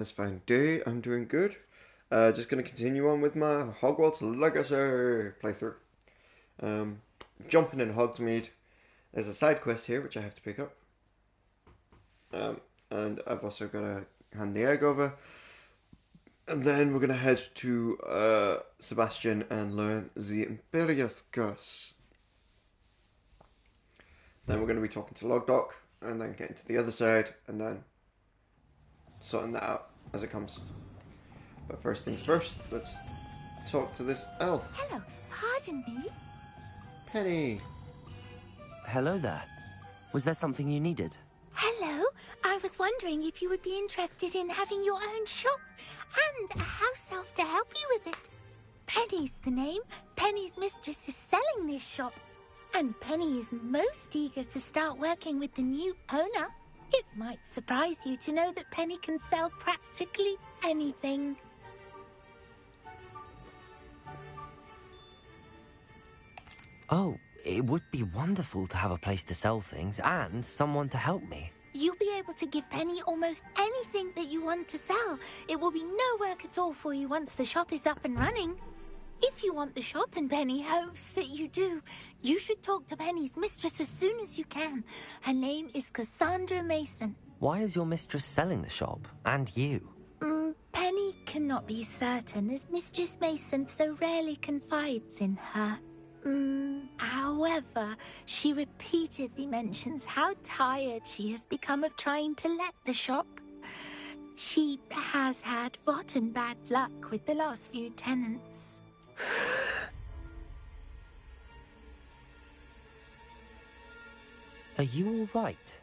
This fine day, I'm doing good. Just going to continue on with my Hogwarts Legacy playthrough. Um, Jumping in Hogsmeade. There's a side quest here which I have to pick up. And I've also got to hand the egg over. And then we're going to head to Sebastian and learn the Imperious Curse. Then we're going to be talking to Logdoc and then getting to the other side and then sorting that out as it comes. But first things first, let's talk to this elf. Hello, pardon me? Penny. Hello there. Was there something you needed? Hello, I was wondering if you would be interested in having your own shop and a house elf to help you with it. Penny's the name. Penny's mistress is selling this shop. And Penny is most eager to start working with the new owner. It might surprise you to know that Penny can sell practically anything. Oh, it would be wonderful to have a place to sell things and someone to help me. You'll be able to give Penny almost anything that you want to sell. It will be no work at all for you once the shop is up and running. If you want the shop and Penny hopes that you do, you should talk to Penny's mistress as soon as you can. Her name is Cassandra Mason. Why is your mistress selling the shop? And you? Penny cannot be certain as Mistress Mason so rarely confides in her. However, she repeatedly mentions how tired she has become of trying to let the shop. She has had rotten bad luck with the last few tenants. Are you all right?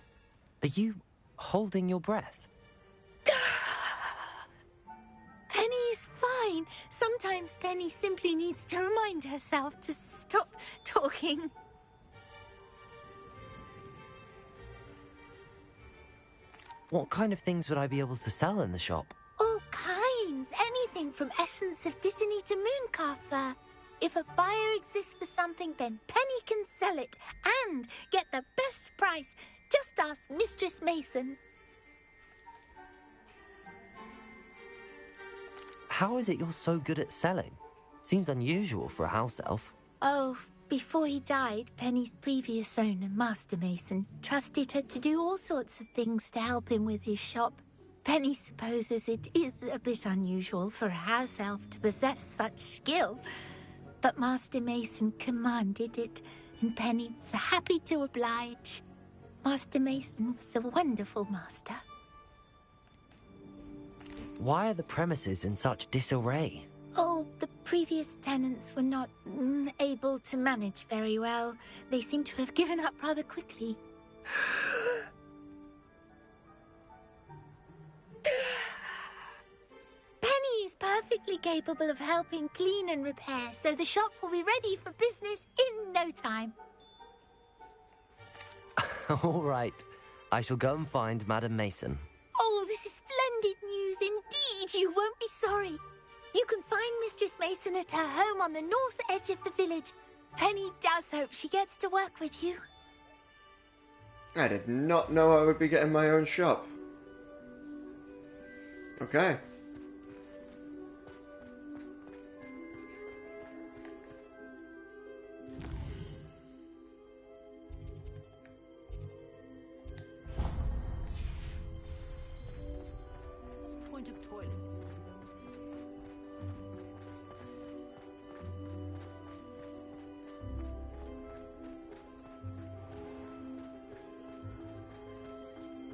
Are you holding your breath? Penny's fine. Sometimes Penny simply needs to remind herself to stop talking. What kind of things would I be able to sell in the shop? All kinds. Anything from essence of Disney to mooncalf fur. If a buyer exists for something, then Penny can sell it and get the best price. Just ask Mistress Mason. How is it you're so good at selling? Seems unusual for a house elf. Oh, before he died, Penny's previous owner, Master Mason, trusted her to do all sorts of things to help him with his shop. Penny supposes it is a bit unusual for a house elf to possess such skill, but Master Mason commanded it, and Penny was happy to oblige. Master Mason was a wonderful master. Why are the premises in such disarray? Oh, the previous tenants were not able to manage very well. They seem to have given up rather quickly. Penny is perfectly capable of helping clean and repair, so the shop will be ready for business in no time. All right. I shall go and find Madam Mason. Oh, this is splendid news indeed. You won't be sorry. You can find Mistress Mason at her home on the north edge of the village. Penny does hope she gets to work with you. I did not know I would be getting my own shop. Okay. Point of toilet.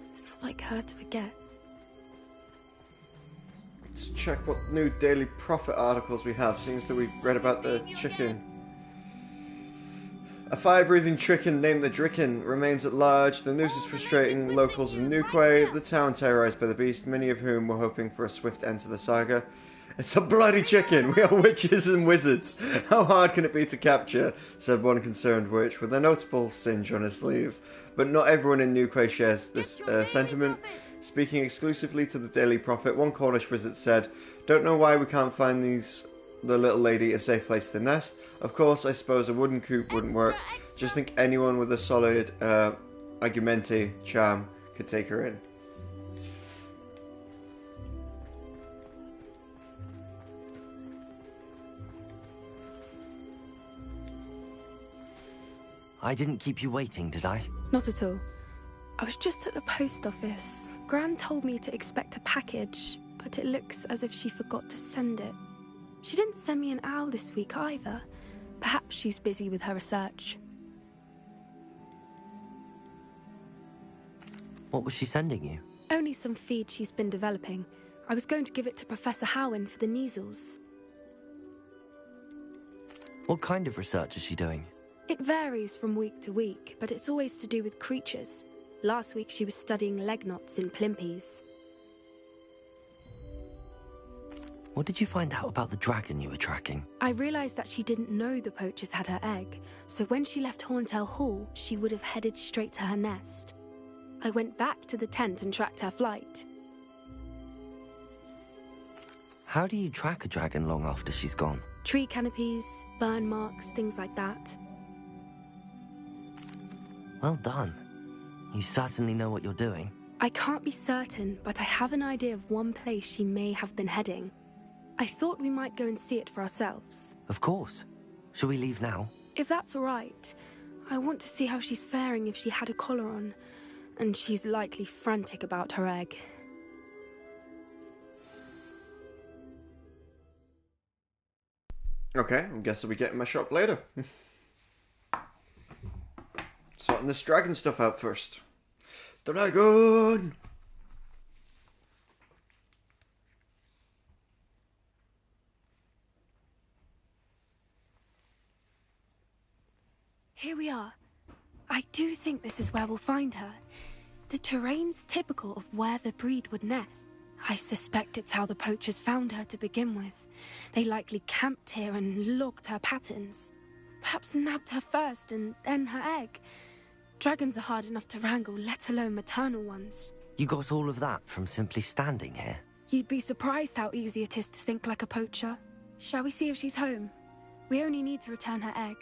It's not like her to forget. Let's check what new Daily Prophet articles we have. Seems that we've read about the chicken. A fire-breathing chicken named the Dricken remains at large. The news is frustrating locals of Newquay, the town terrorized by the beast, many of whom were hoping for a swift end to the saga. It's a bloody chicken! We are witches and wizards! How hard can it be to capture? Said one concerned witch, with a notable singe on her sleeve. But not everyone in Newquay shares this sentiment. Speaking exclusively to the Daily Prophet, one Cornish wizard said, "Don't know why we can't find the little lady a safe place to nest. Of course, I suppose a wooden coop wouldn't work. Just think anyone with a solid argumente charm could take her in." I didn't keep you waiting, did I? Not at all. I was just at the post office. Gran told me to expect a package, but it looks as if she forgot to send it. She didn't send me an owl this week either. Perhaps she's busy with her research. What was she sending you? Only some feed she's been developing. I was going to give it to Professor Howin for the measles. What kind of research is she doing? It varies from week to week, but it's always to do with creatures. Last week she was studying leg knots in plimpies. What did you find out about the dragon you were tracking? I realized that she didn't know the poachers had her egg, so when she left Horntail Hall, she would have headed straight to her nest. I went back to the tent and tracked her flight. How do you track a dragon long after she's gone? Tree canopies, burn marks, things like that. Well done. You certainly know what you're doing. I can't be certain, but I have an idea of one place she may have been heading. I thought we might go and see it for ourselves. Of course. Shall we leave now? If that's all right. I want to see how she's faring if she had a collar on. And she's likely frantic about her egg. Okay, I guess I'll be getting my shop later. Sorting this dragon stuff out first. Dragon! Here we are. I do think this is where we'll find her. The terrain's typical of where the breed would nest. I suspect it's how the poachers found her to begin with. They likely camped here and logged her patterns. Perhaps nabbed her first and then her egg. Dragons are hard enough to wrangle, let alone maternal ones. You got all of that from simply standing here? You'd be surprised how easy it is to think like a poacher. Shall we see if she's home? We only need to return her egg.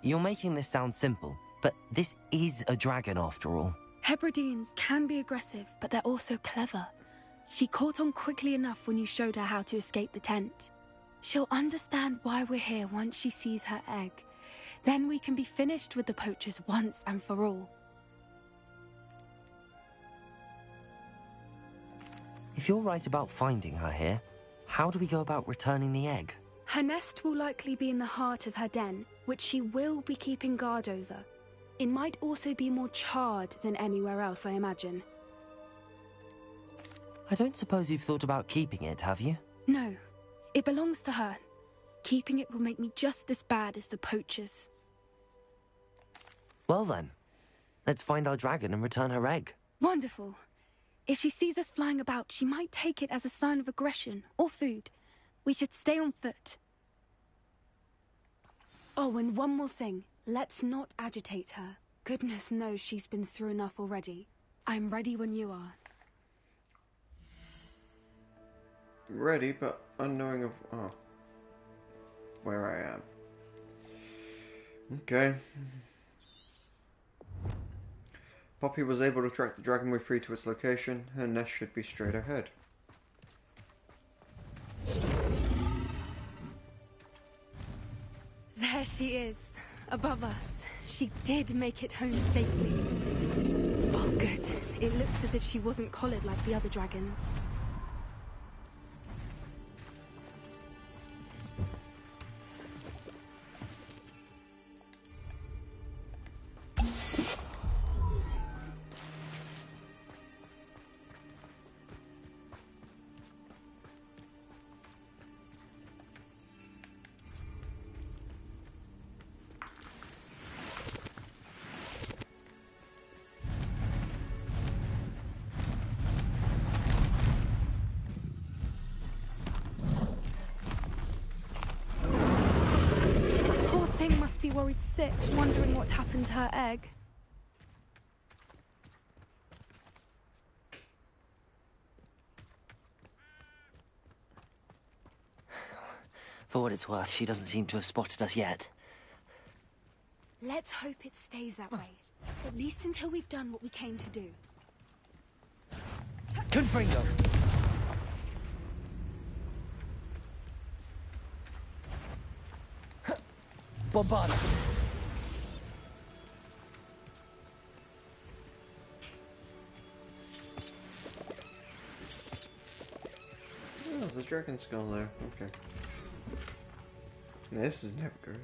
You're making this sound simple, but this is a dragon after all. Hebrideans can be aggressive, but they're also clever. She caught on quickly enough when you showed her how to escape the tent. She'll understand why we're here once she sees her egg. Then we can be finished with the poachers once and for all. If you're right about finding her here, how do we go about returning the egg? Her nest will likely be in the heart of her den, which she will be keeping guard over. It might also be more charred than anywhere else, I imagine. I don't suppose you've thought about keeping it, have you? No, it belongs to her. Keeping it will make me just as bad as the poachers. Well then, let's find our dragon and return her egg. Wonderful. If she sees us flying about, she might take it as a sign of aggression or food. We should stay on foot. Oh, and one more thing. Let's not agitate her. Goodness knows she's been through enough already. I'm ready when you are. Ready, but unknowing of where I am. Okay. Poppy was able to track the dragon we freed to its location. Her nest should be straight ahead. There she is, above us. She did make it home safely. Oh, good. It looks as if she wasn't collared like the other dragons. Be worried sick, wondering what happened to her egg. For what it's worth, she doesn't seem to have spotted us yet. Let's hope it stays that way. At least until we've done what we came to do. Confringo! Bombarda. Oh, there's a dragon skull there. Okay. This is never good.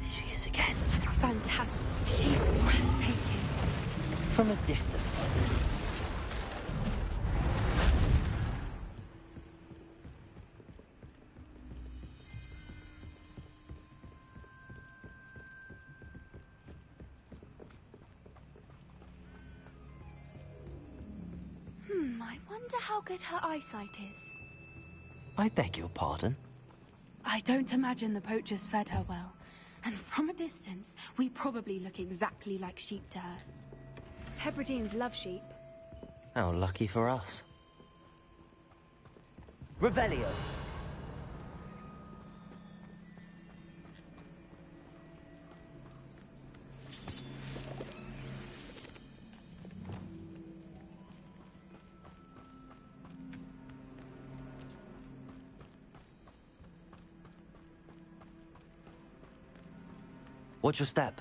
She is again. Fantastic. She's breathtaking. From a distance. I wonder how good her eyesight is. I beg your pardon? I don't imagine the poachers fed her well. And from a distance, we probably look exactly like sheep to her. Hebrideans love sheep. How lucky for us. Revelio. Watch your step.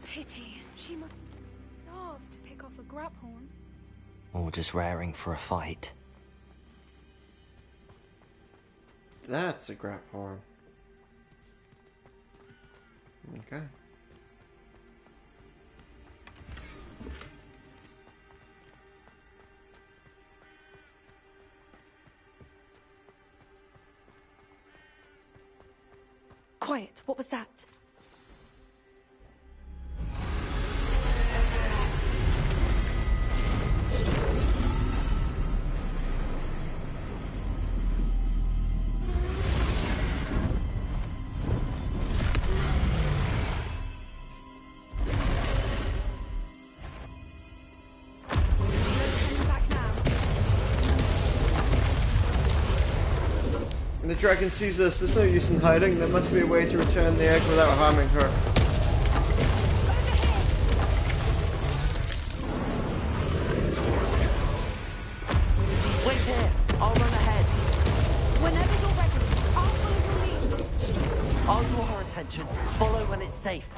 Pity. She must love to pick off a grabhorn. Or just raring for a fight. That's a grap horn. Okay. Quiet. What was that? The dragon sees us. There's no use in hiding. There must be a way to return the egg without harming her. Wait here. I'll run ahead. Whenever you're ready, I'll follow your lead. I'll draw her attention. Follow when it's safe.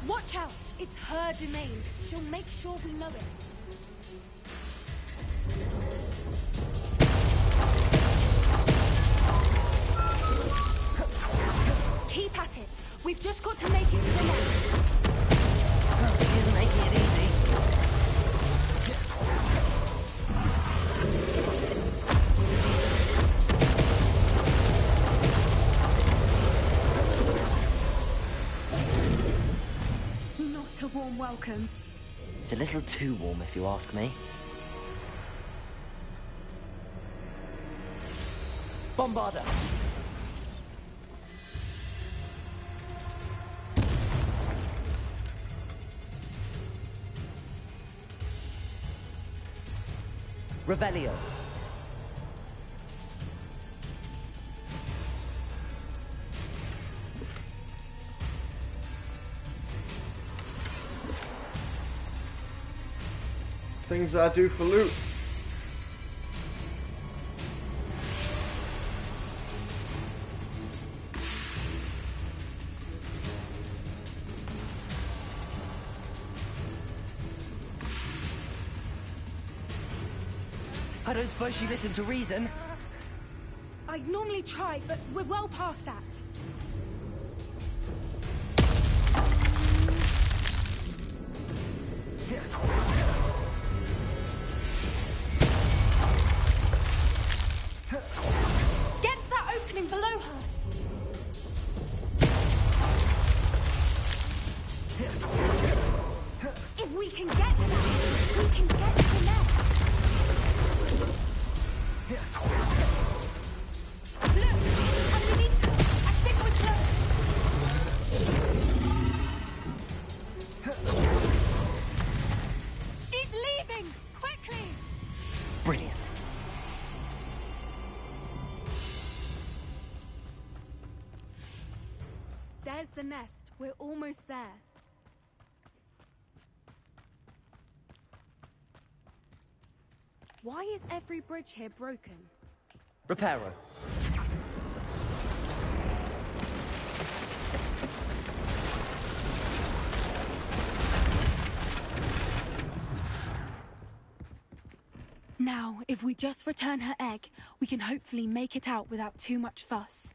Watch out! It's her domain. She'll make sure we know it. Keep at it. We've just got to make it to the nest. She isn't making it easy. Not a warm welcome. It's a little too warm if you ask me. Bombarda! Revelio. Things I do for loot. I don't suppose you listen to reason. I'd normally try, but we're well past that. Get to that nest. We're almost there. Why is every bridge here broken? Reparo. Now, if we just return her egg, we can hopefully make it out without too much fuss.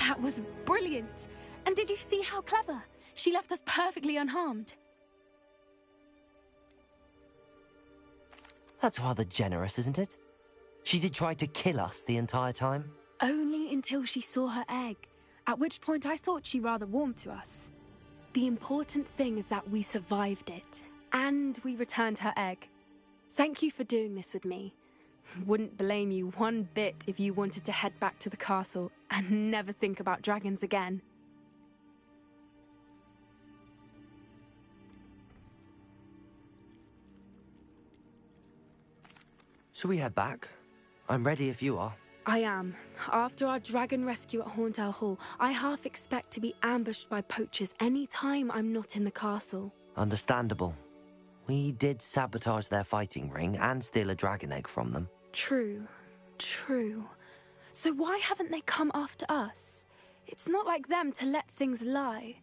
That was brilliant! And did you see how clever? She left us perfectly unharmed. That's rather generous, isn't it? She did try to kill us the entire time. Only until she saw her egg, at which point I thought she rather warmed to us. The important thing is that we survived it, and we returned her egg. Thank you for doing this with me. Wouldn't blame you one bit if you wanted to head back to the castle and never think about dragons again. Shall we head back? I'm ready if you are. I am. After our dragon rescue at Hauntel Hall, I half expect to be ambushed by poachers any time I'm not in the castle. Understandable. We did sabotage their fighting ring and steal a dragon egg from them. True. So why haven't they come after us? It's not like them to let things lie.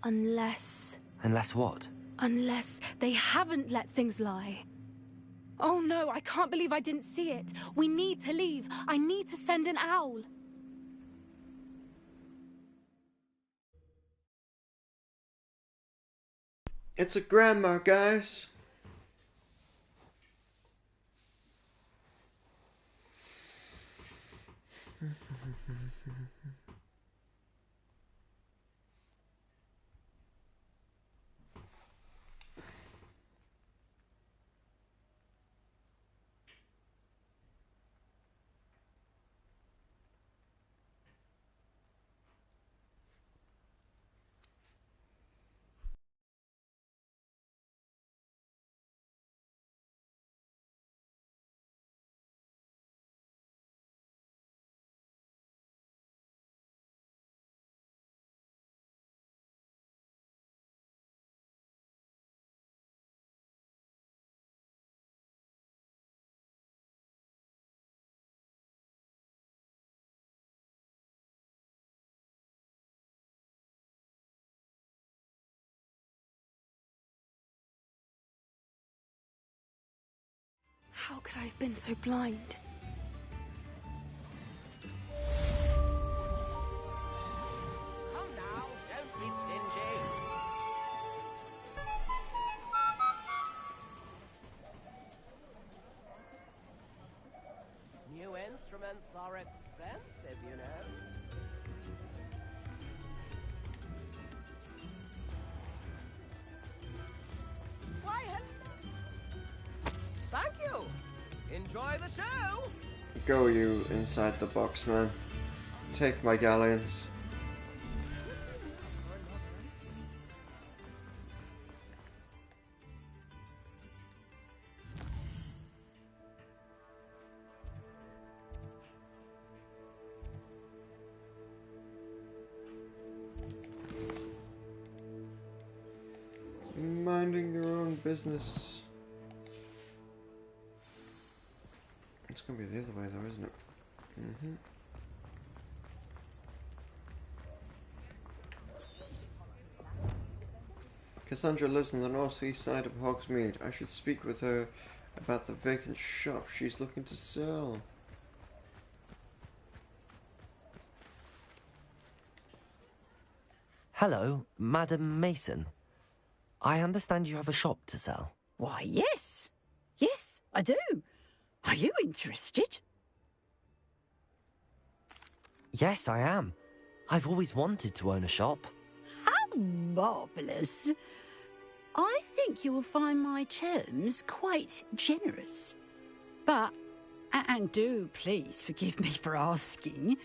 Unless... Unless what? Unless they haven't let things lie. Oh no, I can't believe I didn't see it. We need to leave. I need to send an owl. It's a grandma, guys. How could I have been so blind? Come now, don't be stingy. New instruments are expensive, you know. Why, thank you. Enjoy the show. Go you inside the box, man. Take my galleons. Minding your own business. It's gonna be the other way though, isn't it? Cassandra lives on the northeast side of Hogsmeade. I should speak with her about the vacant shop she's looking to sell. Hello, Madam Mason. I understand you have a shop to sell. Why, yes. Yes, I do. Are you interested? Yes, I am. I've always wanted to own a shop. How marvellous. I think you will find my terms quite generous. But, and do please forgive me for asking,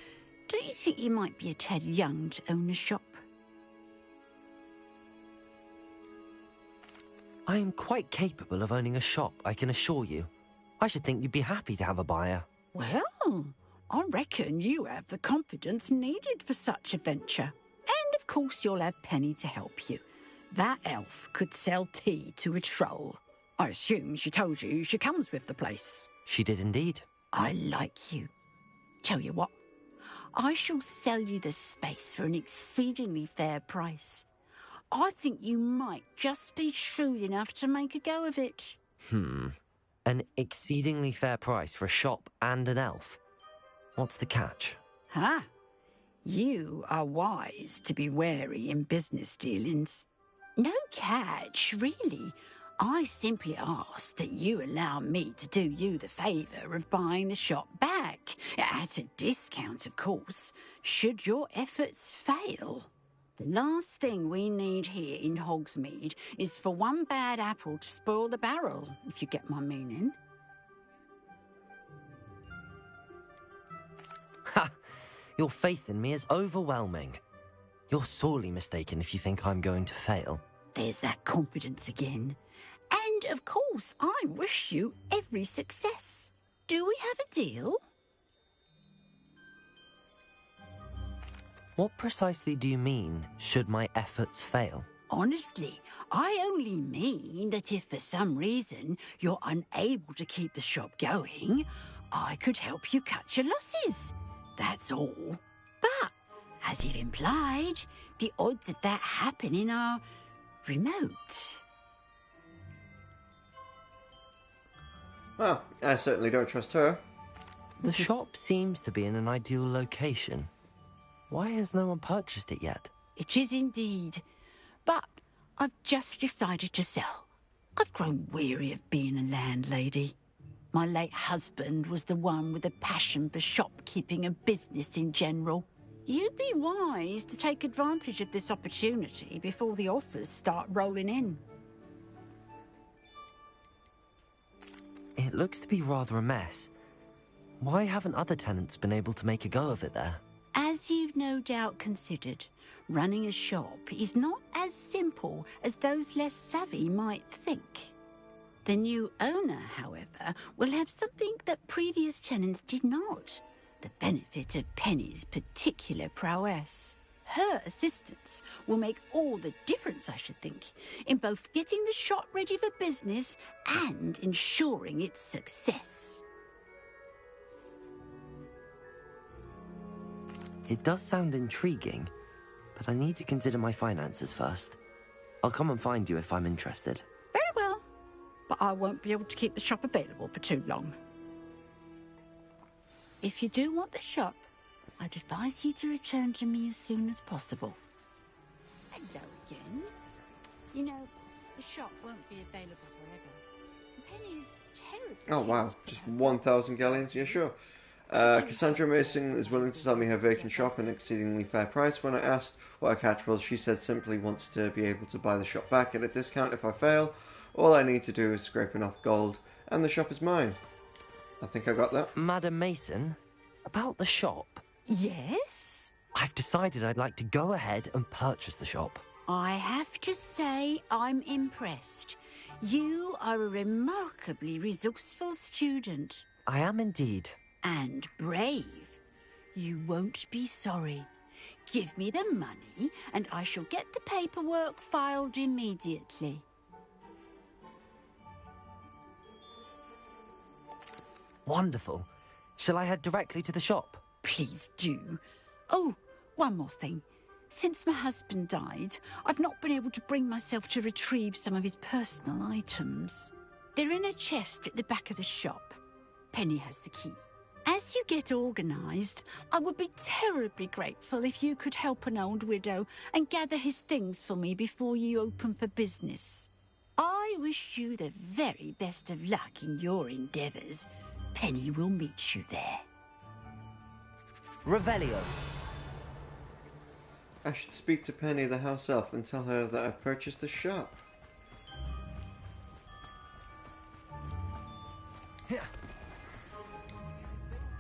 do you think you might be a tad young to own a shop? I am quite capable of owning a shop, I can assure you. I should think you'd be happy to have a buyer. Well, I reckon you have the confidence needed for such a venture. And of course you'll have Penny to help you. That elf could sell tea to a troll. I assume she told you she comes with the place. She did indeed. I like you. Tell you what, I shall sell you the space for an exceedingly fair price. I think you might just be shrewd enough to make a go of it. An exceedingly fair price for a shop and an elf. What's the catch? Huh? You are wise to be wary in business dealings. No catch, really. I simply ask that you allow me to do you the favour of buying the shop back. At a discount, of course, should your efforts fail. The last thing we need here in Hogsmeade is for one bad apple to spoil the barrel, if you get my meaning. Ha! Your faith in me is overwhelming. You're sorely mistaken if you think I'm going to fail. There's that confidence again. And, of course, I wish you every success. Do we have a deal? What precisely do you mean, should my efforts fail? Honestly, I only mean that if for some reason you're unable to keep the shop going, I could help you cut your losses. That's all. But, as you've implied, the odds of that happening are remote. Well, I certainly don't trust her. The shop seems to be in an ideal location. Why has no one purchased it yet? It is indeed. But I've just decided to sell. I've grown weary of being a landlady. My late husband was the one with a passion for shopkeeping and business in general. You'd be wise to take advantage of this opportunity before the offers start rolling in. It looks to be rather a mess. Why haven't other tenants been able to make a go of it there? As you've no doubt considered, running a shop is not as simple as those less savvy might think. The new owner, however, will have something that previous tenants did not. The benefit of Penny's particular prowess. Her assistance will make all the difference, I should think, in both getting the shop ready for business and ensuring its success. It does sound intriguing, but I need to consider my finances first. I'll come and find you if I'm interested. Very well, but I won't be able to keep the shop available for too long. If you do want the shop, I'd advise you to return to me as soon as possible. Hello again. You know, the shop won't be available forever. Penny's terribly... Oh wow, just 1,000 galleons? Yeah, sure. Cassandra Mason is willing to sell me her vacant shop at an exceedingly fair price. When I asked what her catch was, she said simply wants to be able to buy the shop back at a discount if I fail. All I need to do is scrape enough gold, and the shop is mine. I think I got that. Madam Mason, about the shop. Yes? I've decided I'd like to go ahead and purchase the shop. I have to say I'm impressed. You are a remarkably resourceful student. I am indeed. And brave. You won't be sorry. Give me the money, and I shall get the paperwork filed immediately. Wonderful. Shall I head directly to the shop? Please do. Oh, one more thing. Since my husband died, I've not been able to bring myself to retrieve some of his personal items. They're in a chest at the back of the shop. Penny has the key. As you get organised, I would be terribly grateful if you could help an old widow and gather his things for me before you open for business. I wish you the very best of luck in your endeavours. Penny will meet you there. Revelio. I should speak to Penny, the house elf, and tell her that I've purchased the shop. Yeah.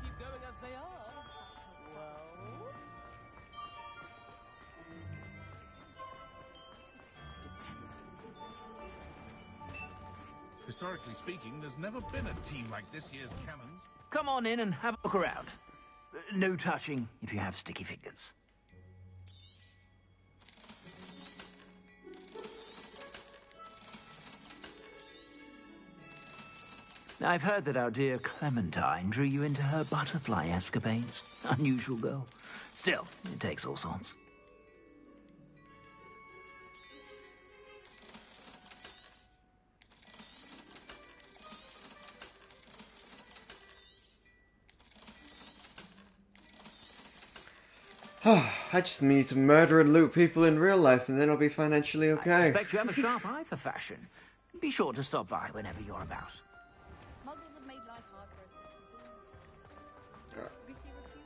Keep going as they are. Well, Historically speaking, there's never been a team like this year's Cannons. Come on in and have a look around. No touching if you have sticky fingers. I've heard that our dear Clementine drew you into her butterfly escapades. Unusual girl. Still, it takes all sorts. I just need to murder and loot people in real life and then I'll be financially I okay. suspect you have a sharp eye for fashion. Be sure to stop by whenever you're about. Muggles have made life hard for us. Rishi refuses to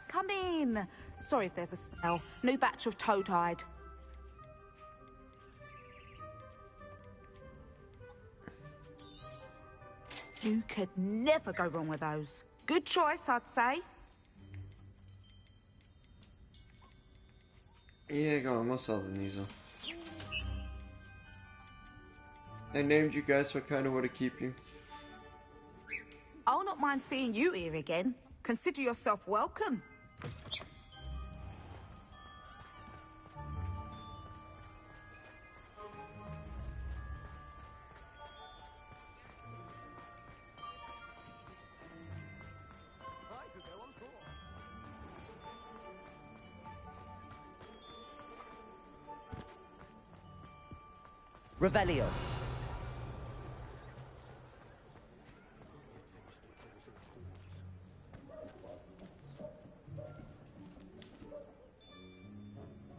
Come in. Sorry if there's a smell. New batch of toad-hide. You could never go wrong with those. Good choice, I'd say. Yeah, go on, we'll sell the Neasel. I named you guys, so I kind of want to keep you. I'll not mind seeing you here again. Consider yourself welcome. I could go on tour. Revelio.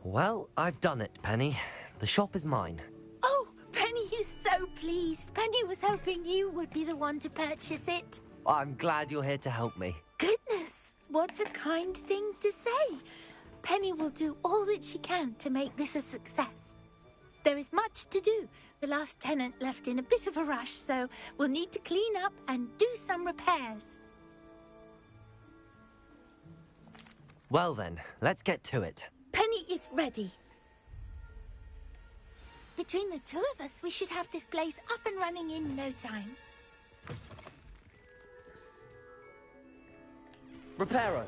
Well, I've done it, Penny. The shop is mine. Oh, Penny is so pleased. Penny was hoping you would be the one to purchase it. I'm glad you're here to help me. Goodness, what a kind thing to say. Penny will do all that she can to make this a success. There is much to do. The last tenant left in a bit of a rush, so we'll need to clean up and do some repairs. Well then, let's get to it. Penny is ready. Between the two of us, we should have this place up and running in no time. Reparo.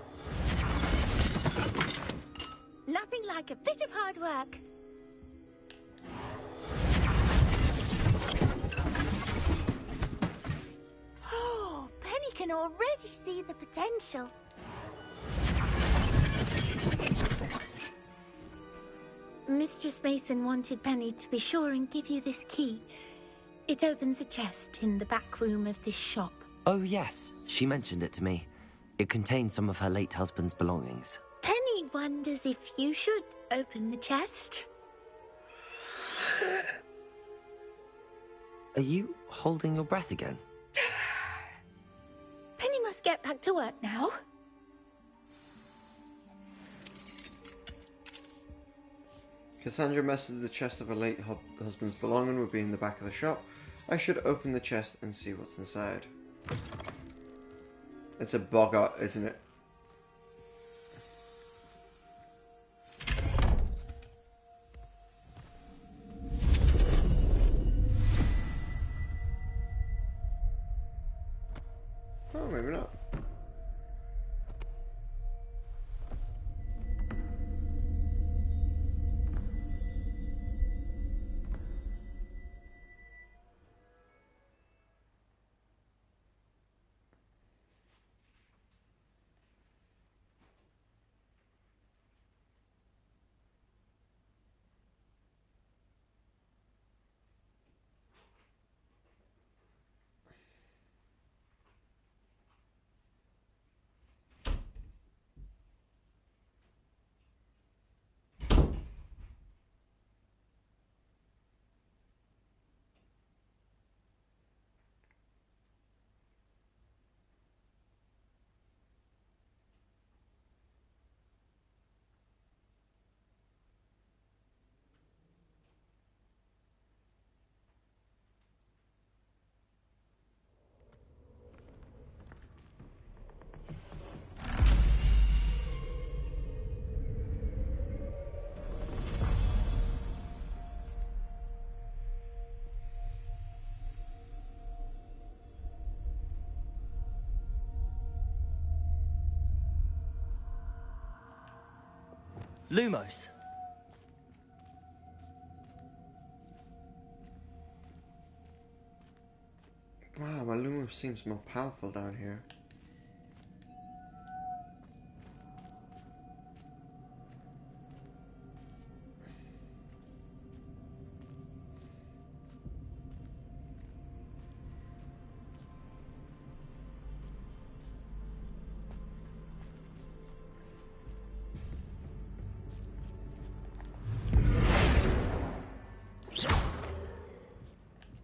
Nothing like a bit of hard work. Oh, Penny can already see the potential. Mistress Mason wanted Penny to be sure and give you this key. It opens a chest in the back room of this shop. Oh yes, she mentioned it to me. It contains some of her late husband's belongings. Penny wonders if you should open the chest. Are you holding your breath again? Penny must get back to work now. Cassandra messaged the chest of her late husband's belonging would be in the back of the shop. I should open the chest and see what's inside. It's a boggart, isn't it? Oh, maybe not. Lumos. Wow, my Lumos seems more powerful down here.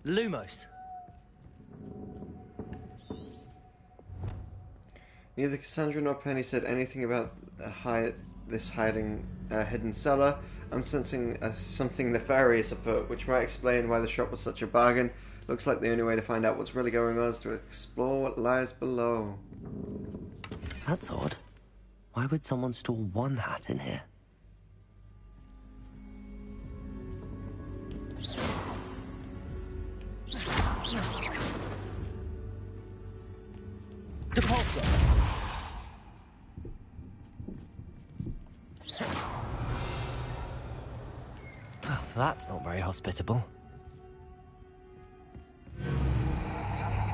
Lumos. Neither Cassandra nor Penny said anything about this hidden cellar. I'm sensing something nefarious afoot, which might explain why the shop was such a bargain. Looks like the only way to find out what's really going on is to explore what lies below. That's odd. Why would someone store one hat in here? Depulsor! Oh, that's not very hospitable.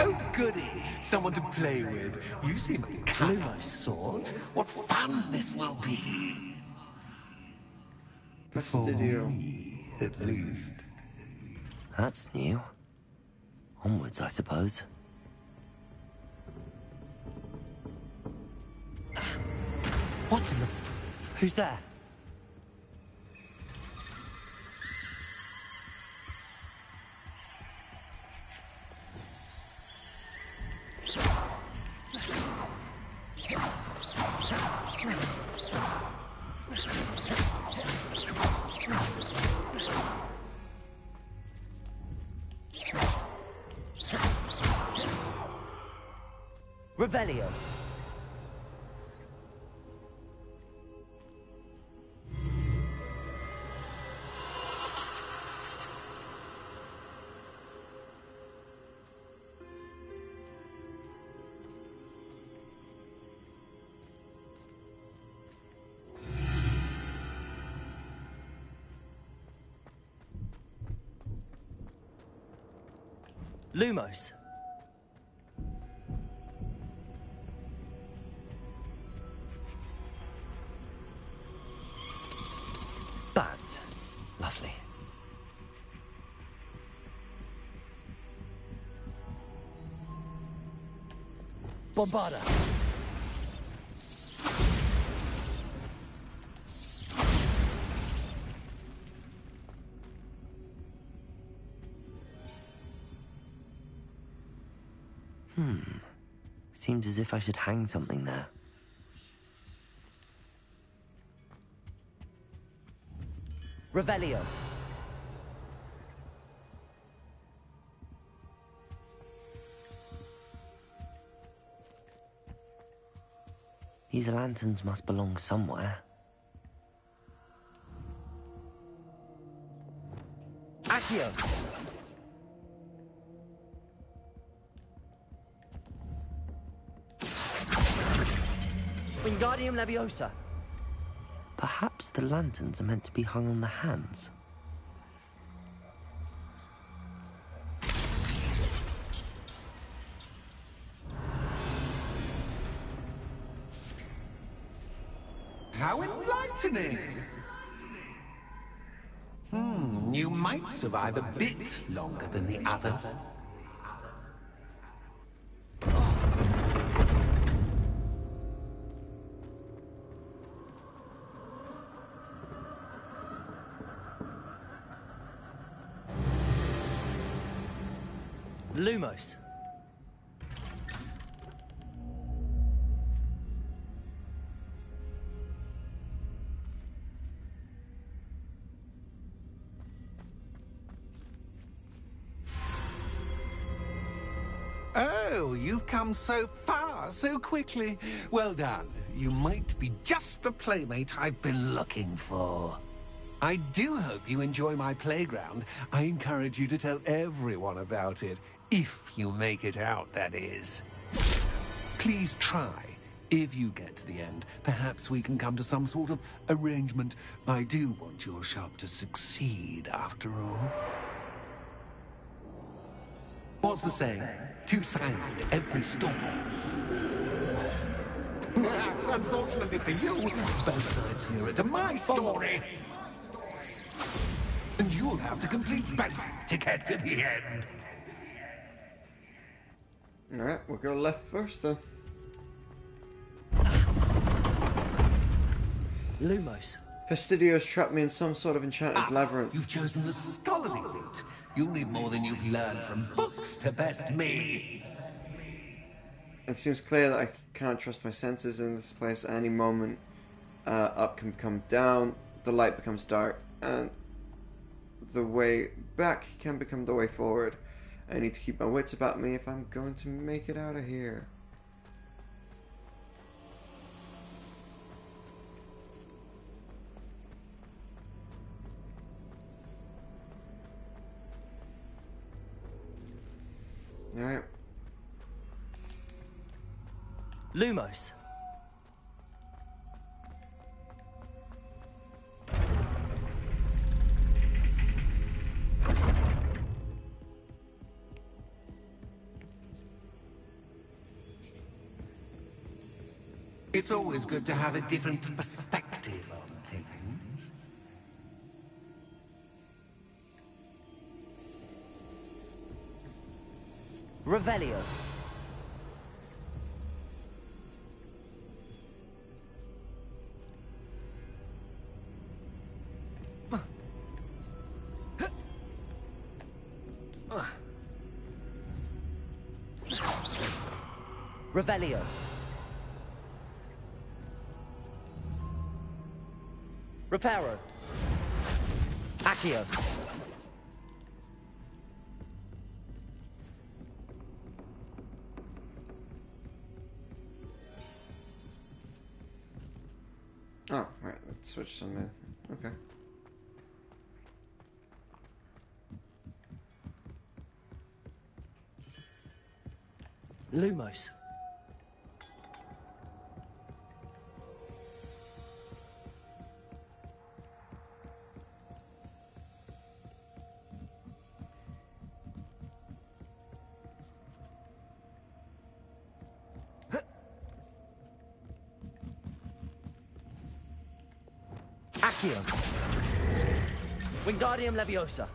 Oh, goody! Someone to play with. You seem a kind sort. What fun this will be! For me, at least. That's new. Onwards, I suppose. What in the... Who's there? Revelio. Lumos. Bats. Lovely. Bombarda. Seems as if I should hang something there. Revelio. These lanterns must belong somewhere. Accio. Wingardium Leviosa. Perhaps the lanterns are meant to be hung on the hands. How enlightening! You might survive a bit longer than the others. Lumos. Oh, you've come so far, so quickly. Well done. You might be just the playmate I've been looking for. I do hope you enjoy my playground. I encourage you to tell everyone about it. If you make it out, that is. Please try. If you get to the end, perhaps we can come to some sort of arrangement. I do want your shop to succeed, after all. What's the saying? Two sides to every story. Unfortunately for you, both sides hear it to my story. And you'll have to complete both to get to the end. Alright, we'll go left first then. Lumos. Fastidios trapped me in some sort of enchanted labyrinth. You've chosen the scholarly route. You'll need more than you've learned from books to best me. It seems clear that I can't trust my senses in this place. At any moment, up can come down, the light becomes dark, and the way back can become the way forward. I need to keep my wits about me if I'm going to make it out of here. Alright. Lumos. It's always good to have a different perspective on things. Revelio. Revelio. Reparo. Accio. Oh, right, let's switch some in. Okay. Lumos. Accio. Wingardium Leviosa.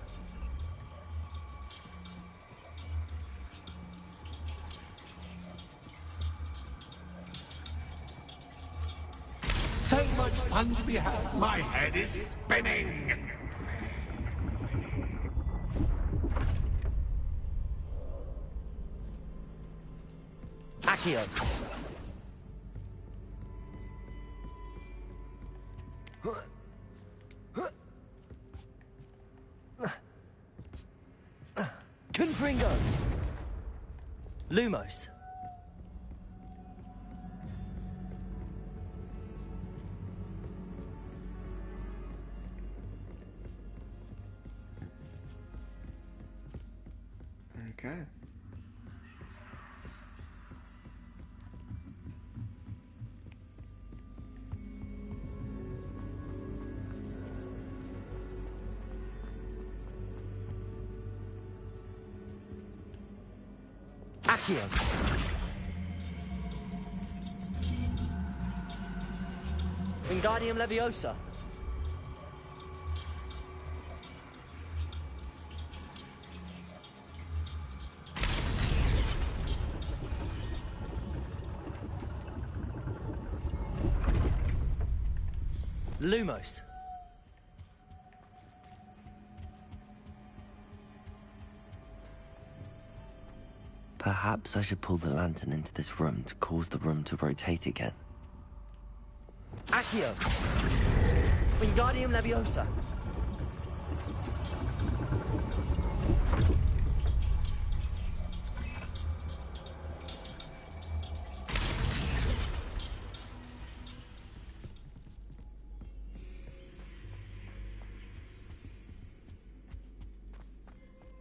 So much fun to be had. My head is spinning. Accio. Confringo. Lumos. Okay. Accio. Wingardium Leviosa. Lumos. Perhaps I should pull the lantern into this room to cause the room to rotate again. Accio. Wingardium Leviosa.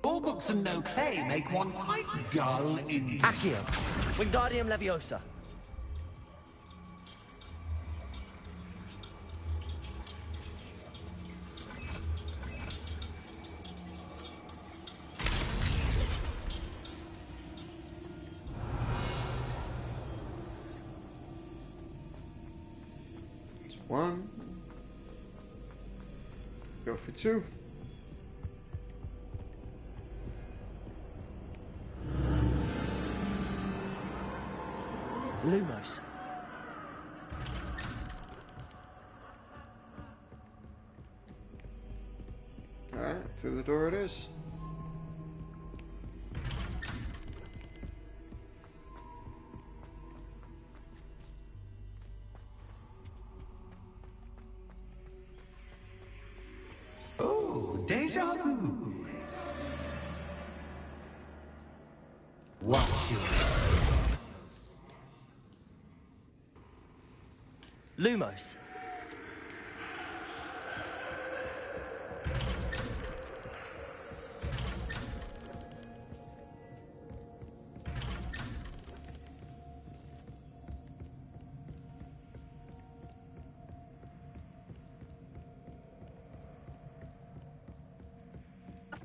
All books and no clay make one quite dull indeed. Accio. Wingardium Leviosa. 1. Go for 2. Lumos. Alright, through the door it is. Oh, deja vu. Watch your Lumos.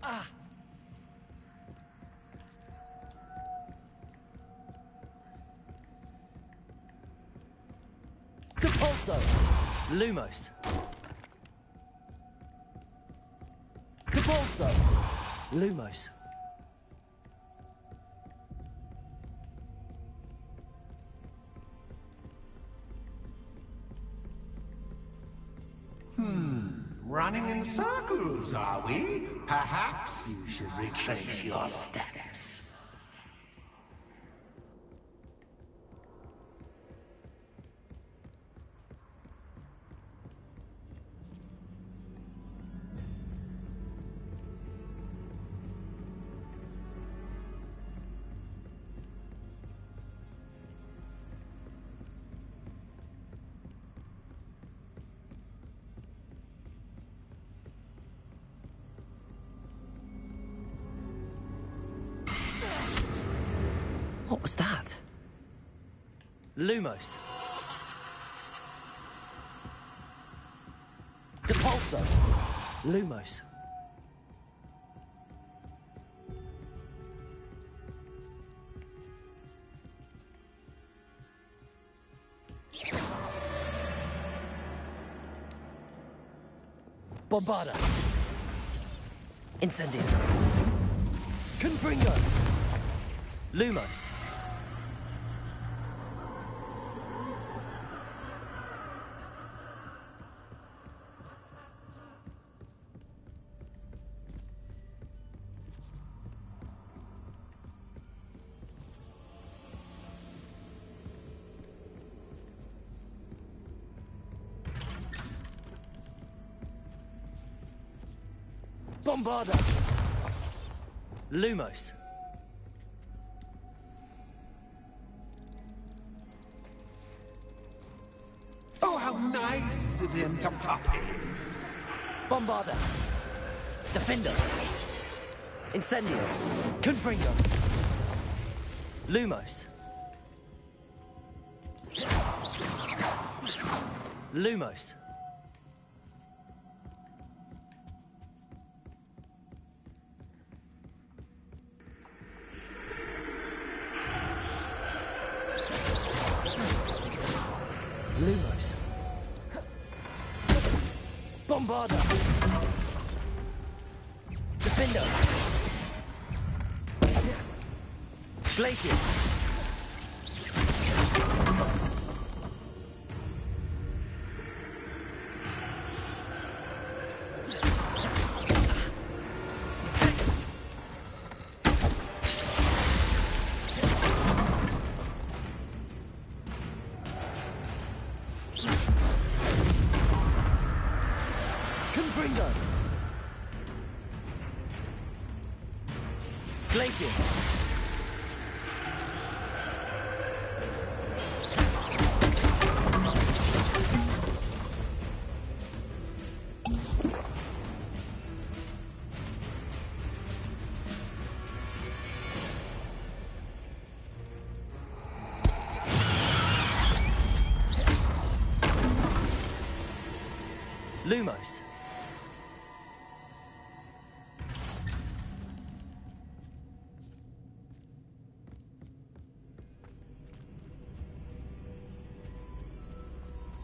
Ah. Depulso. Lumos. Depulso. Lumos. Running in circles, are we? Perhaps you should retrace your steps. What was that? Lumos. Depulso. Lumos. Bombarda. Incendio. Confringo. Lumos. Bombarda. Lumos. Oh, how nice of him to pop in. Bombarda. Defender. Incendio. Confringo. Lumos. Lumos. Lumos. Bombarda. Defender. Glaciers. Confringo. Glaciers. Lumos.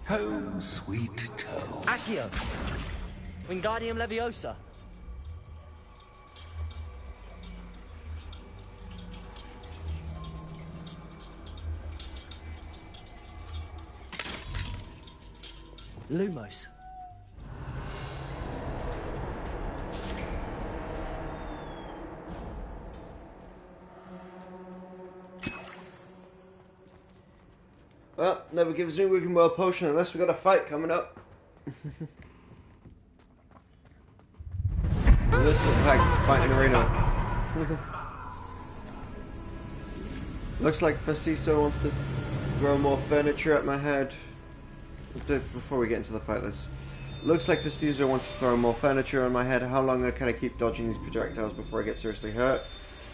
Home sweet home. Accio! Wingardium Leviosa! Lumos. Well, never gives me Wigan World Potion unless we've got a fight coming up. And this looks like fighting arena. Looks like Festisto wants to throw more furniture at my head. Before we get into the fight, looks like Festizo wants to throw more furniture on my head. How long can I keep dodging these projectiles before I get seriously hurt?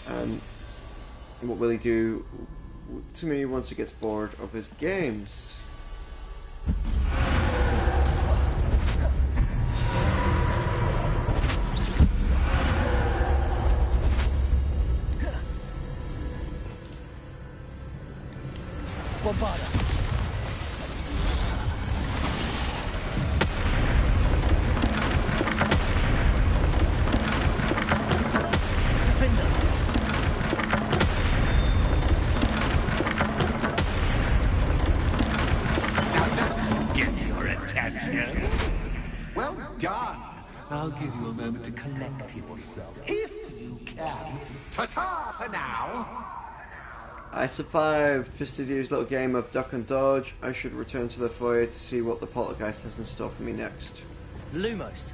And what will he do to me once he gets bored of his games? Bombarda. Well done. I'll give you a moment to collect yourself, if you can. Ta-ta for now. I survived Fistidio's little game of duck and dodge. I should return to the foyer to see what the poltergeist has in store for me next. Lumos.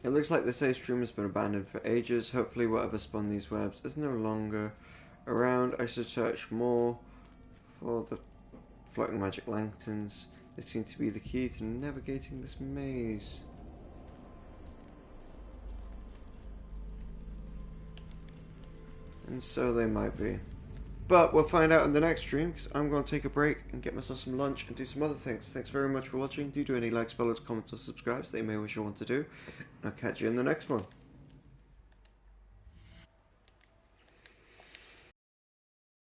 It looks like the safe stream has been abandoned for ages. Hopefully whatever spun these webs is no longer around. I should search more for the floating magic lanterns. They seem to be the key to navigating this maze. And so they might be. But we'll find out in the next stream, because I'm going to take a break and get myself some lunch and do some other things. Thanks very much for watching. Do any likes, follows, comments or subscribes that you may wish or want to do. And I'll catch you in the next one.